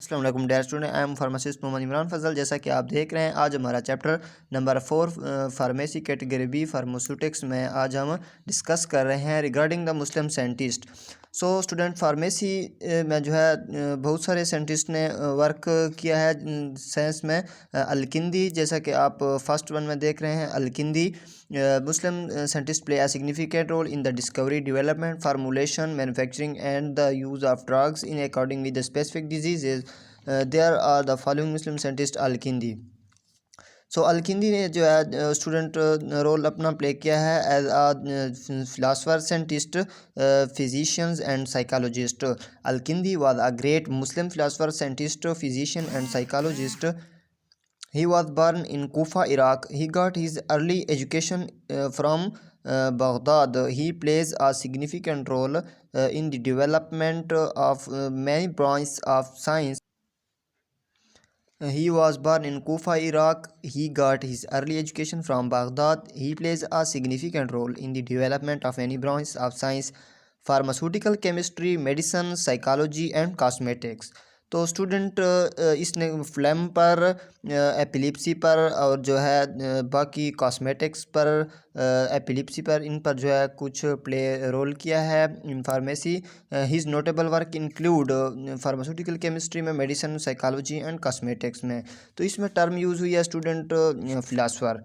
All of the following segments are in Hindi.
अस्सलाम वालेकुम dear student, I am pharmacist Mohammad Imran Fazal. जैसा कि आप देख रहे हैं, आज हमारा chapter number 4 pharmacy category B pharmaceutics में आज हम डिस्कस कर रहे हैं regarding the Muslim scientist. So student pharmacy में जो है बहुत सारे साइंटिस्ट ने वर्क किया है साइंस में। अलकिंदी, जैसा कि आप फर्स्ट वन में देख रहे हैं, अलकिंदी Muslim scientists play a significant role in the discovery, development, formulation, manufacturing, and the use of drugs in according with the specific diseases. There are the following Muslim scientists: Al-Kindi. सो अलकिंदी ने जो है स्टूडेंट रोल अपना प्ले किया है as a philosopher, scientist, physicians and psychologist. Alkindi was a great Muslim philosopher, scientist, physician and psychologist. He was born in Kufa, Iraq. He got his early education from Baghdad. He plays a significant role in the development of many branches of science. He was born in Kufa, Iraq. He got his early education from Baghdad. He plays a significant role in the development of many branches of science, pharmaceutical chemistry, medicine, psychology and cosmetics. तो स्टूडेंट इसने फ्लैम पर, एपिलिप्सी पर और जो है बाकी कॉस्मेटिक्स पर, एपिलिप्सी पर, इन पर जो है कुछ प्ले रोल किया है in pharmacy. His notable work include pharmaceutical chemistry में, मेडिसिन, साइकोलॉजी एंड कॉस्मेटिक्स में. तो इसमें टर्म यूज़ हुई है स्टूडेंट फिलासफर.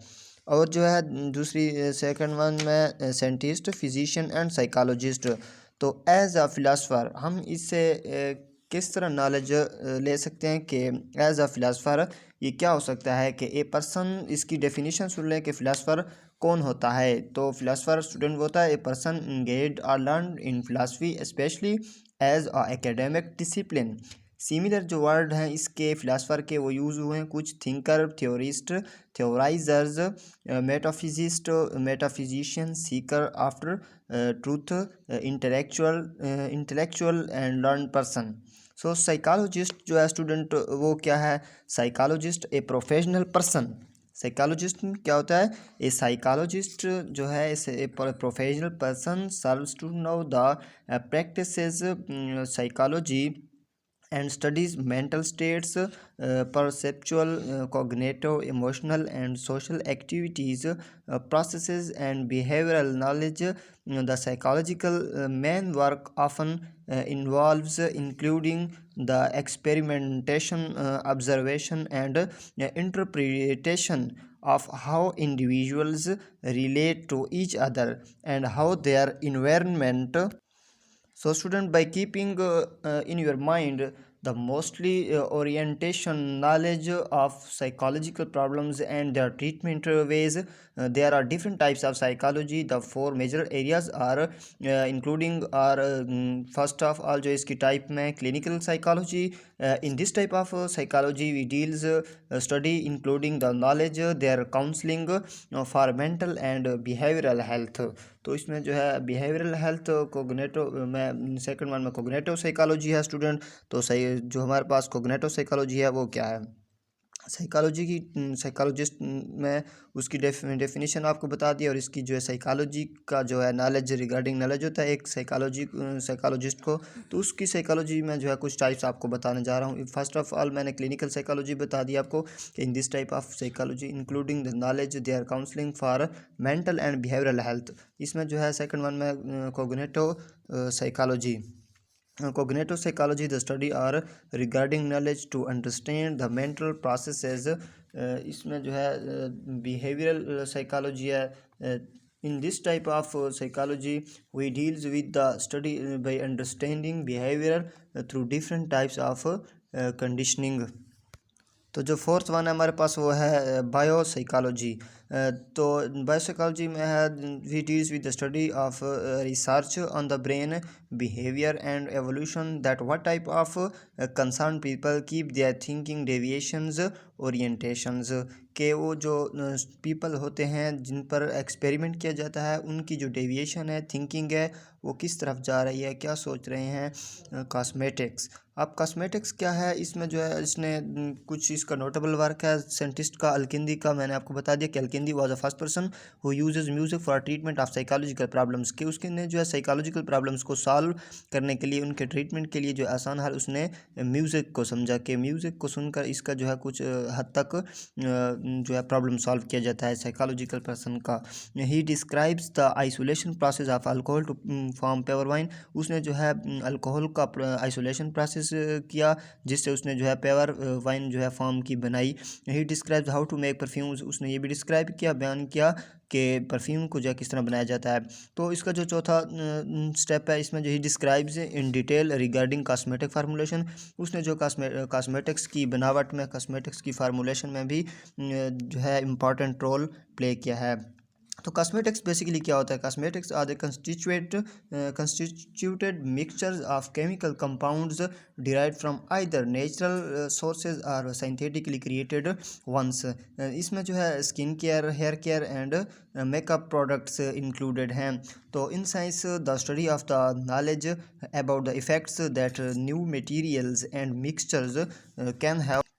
और जो है दूसरी सेकंड वन में साइंटिस्ट, फिजिशियन एंड साइकोलॉजिस्ट. तो एज अ फिलासफर हम इससे किस तरह नॉलेज ले सकते हैं कि एज अ फिलासफर ये क्या हो सकता है कि ए पर्सन, इसकी डेफिनेशन सुन लें कि फ़िलासफ़र कौन होता है. तो फिलासफर स्टूडेंट होता है ए पर्सन इंगेज्ड और learn in philosophy especially as a academic discipline. Similar जो वर्ड हैं इसके फिलासफर के वो यूज़ हुए हैं कुछ: thinker, theorist, theorisers, metaphysist, metaphysician, seeker after truth, intellectual and learn person. So psychologist जो है स्टूडेंट वो क्या है? Psychologist a professional person. Psychologist क्या होता है? ए साइकोलॉजिस्ट जो है a professional person serves to know the practices psychology and studies mental states, perceptual, cognitive, emotional and social activities, processes and behavioral knowledge. The psychological main work often involves including the experimentation, observation and interpretation of how individuals relate to each other and how their environment. So student, by keeping in your mind the mostly orientation knowledge of psychological problems and their treatment ways, there are different types of psychology. The four major areas are including are first of all जो इसकी टाइप में clinical psychology. In this type of psychology we deals study including the knowledge, their counseling for mental and behavioral health. तो इसमें जो है बिहेवियरल हेल्थ, कोग्नेटिव में सेकंड वन में कोग्नेटिव साइकोलॉजी है स्टूडेंट. तो सही जो हमारे पास कोग्नेटिव साइकोलॉजी है वो क्या है? साइकोलॉजी की साइकोलॉजिस्ट में उसकी डेफिनेशन आपको बता दी और इसकी जो है साइकोलॉजी का जो है नॉलेज, रिगार्डिंग नॉलेज होता है एक साइकोलॉजिस्ट को. तो उसकी साइकोलॉजी में जो है कुछ टाइप्स आपको बताने जा रहा हूँ. फर्स्ट ऑफ ऑल मैंने क्लिनिकल साइकोलॉजी बता दी आपको कि in this type of psychology including the knowledge their counselling for mental and behavioural health. इसमें जो है सेकंड वन में cognitive psychology. Cognitive psychology, the study are regarding knowledge to understand the mental processes. इसमें जो है behavioral psychology है. In this type of psychology we deals with the study by understanding behavior through different types of conditioning. तो जो फोर्थ वन है हमारे पास वो है बायो साइकोलॉजी. तो बायो साइकोलॉजी में है we deals with the study of research on the brain behaviour and evolution, that what type of concern people keep their thinking deviations orientations. के वो जो पीपल होते हैं जिन पर एक्सपेरिमेंट किया जाता है उनकी जो डेविएशन है, थिंकिंग है, वो किस तरफ जा रही है, क्या सोच रहे हैं. कॉस्मेटिक्स. अब कॉस्मेटिक्स क्या है? इसमें जो है इसने कुछ इसका नोटेबल वर्क है साइंटिस्ट का अलकिंदी का. मैंने आपको बता दिया कि Alkindi Alkindi was the first person who uses music for treatment of psychological problems, कि उसके ने जो है साइकोलॉजिकल प्रॉब्लम्स को सॉल्व करने के लिए, उनके ट्रीटमेंट के लिए जो आसान हल उसने म्यूज़िक को समझा कि म्यूज़िक को सुनकर इसका जो है कुछ हद तक जो है प्रॉब्लम सॉल्व किया जाता है साइकोलॉजिकल पर्सन का। He describes the isolation process of alcohol to form pure wine, उसने जो है अल्कोहल का आइसोलेशन प्रोसेस किया जिससे उसने जो है प्योर वाइन जो है फॉर्म की बनाई। He describes how to make perfumes, उसने ये भी डिस्क्राइब किया, बयान किया कि परफ्यूम को जो है किस तरह बनाया जाता है। तो इसका जो चौथा स्टेप है इसमें जो he describes in detail regarding cosmetic formulation, उसने जो कॉस्मेटिक्स की बनावट में, कॉस्मेटिक्स की फार्मूलेशन में भी जो है इम्पॉर्टेंट रोल प्ले किया है। तो कॉस्मेटिक्स बेसिकली क्या होता है? Cosmetics are the constituted mixtures of chemical compounds derived from either natural sources और सिंथेटिकली क्रिएटेड वंस। इसमें जो है skin care, hair care and makeup products included हैं। तो in science the study of the knowledge about the effects that new materials and mixtures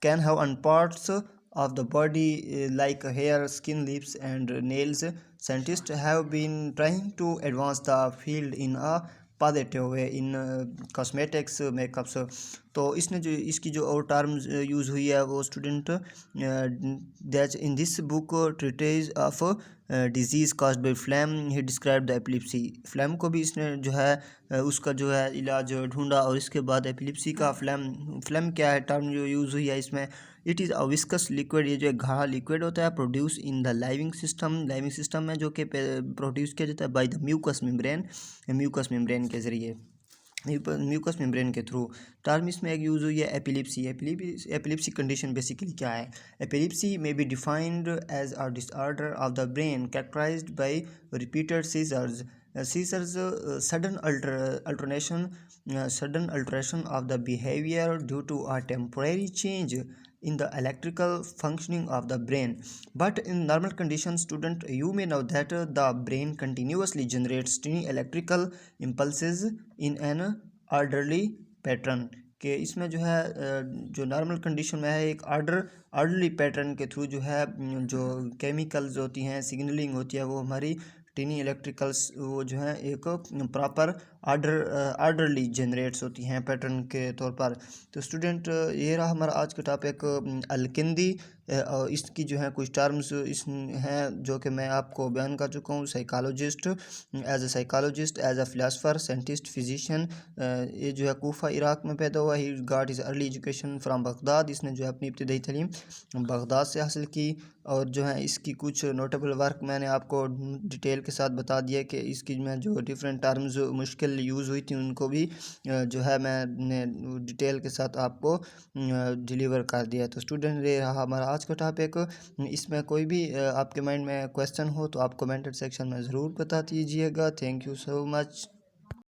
can have on parts of the body like hair, skin, lips and nails. Scientists have been trying to advance the field in a positive way in cosmetics makeups. तो इसने जो इसकी जो और टर्म्स यूज़ हुई है वो student that in this book ट्रीटेज of disease caused by flame he describe the epilepsy. Flame को भी इसने जो है उसका जो है इलाज ढूंढा और इसके बाद एपिलिप्सी का फ्लैम क्या है टर्म जो यूज़ हुई है इसमें, it is a viscous liquid, ये जो है गाढ़ा लिक्विड होता है, produce in the living system में जो कि प्रोड्यूस किया जाता है बाय द म्यूकस मेम्ब्रेन के ज़रिए, म्यूकस मेम्ब्रेन के थ्रू। टर्म इसमें एक यूज़ हुई है एपिलिप्सी। एपिलिप्सी कंडीशन बेसिकली क्या है? Epilepsy may be defined as a disorder of the brain characterised by repeated seizures sudden alteration of the behavior due to a temporary change in the electrical functioning of the brain. But in normal conditions, student, you may know that the brain continuously generates tiny electrical impulses in an orderly pattern, कि इसमें जो है जो नॉर्मल कंडीशन में है एक ऑर्डरली पैटर्न के थ्रू जो है जो केमिकल्स होती हैं, सिग्नलिंग होती है, वो हमारी टीनी इलेक्ट्रिकल्स वो जो है एक प्रॉपर ऑर्डरली जनरेट्स होती हैं पैटर्न के तौर पर। तो स्टूडेंट ये रहा हमारा आज का टॉपिक अलकिंदी, और इसकी जो है कुछ टर्म्स इस हैं जो कि मैं आपको बयान कर चुका हूँ। Psychologist, as a philosopher, scientist, physician, ये जो है कूफा इराक़ में पैदा हुआ। He got his early education from Baghdad, इसने जो है अपनी इब्तदाई तालीम बगदाद से हासिल की। और जो है इसकी कुछ नोटेबल वर्क मैंने आपको डिटेल के साथ बता दिया कि इसकी में जो डिफरेंट टर्म्स मुश्किल यूज़ हुई थी उनको भी जो है मैंने डिटेल के साथ आपको डिलीवर कर दिया। तो स्टूडेंट ये रहा हमारा आज का टॉपिक। इसमें कोई भी आपके माइंड में क्वेश्चन हो तो आप कमेंटेड सेक्शन में ज़रूर बता दीजिएगा। Thank you so much.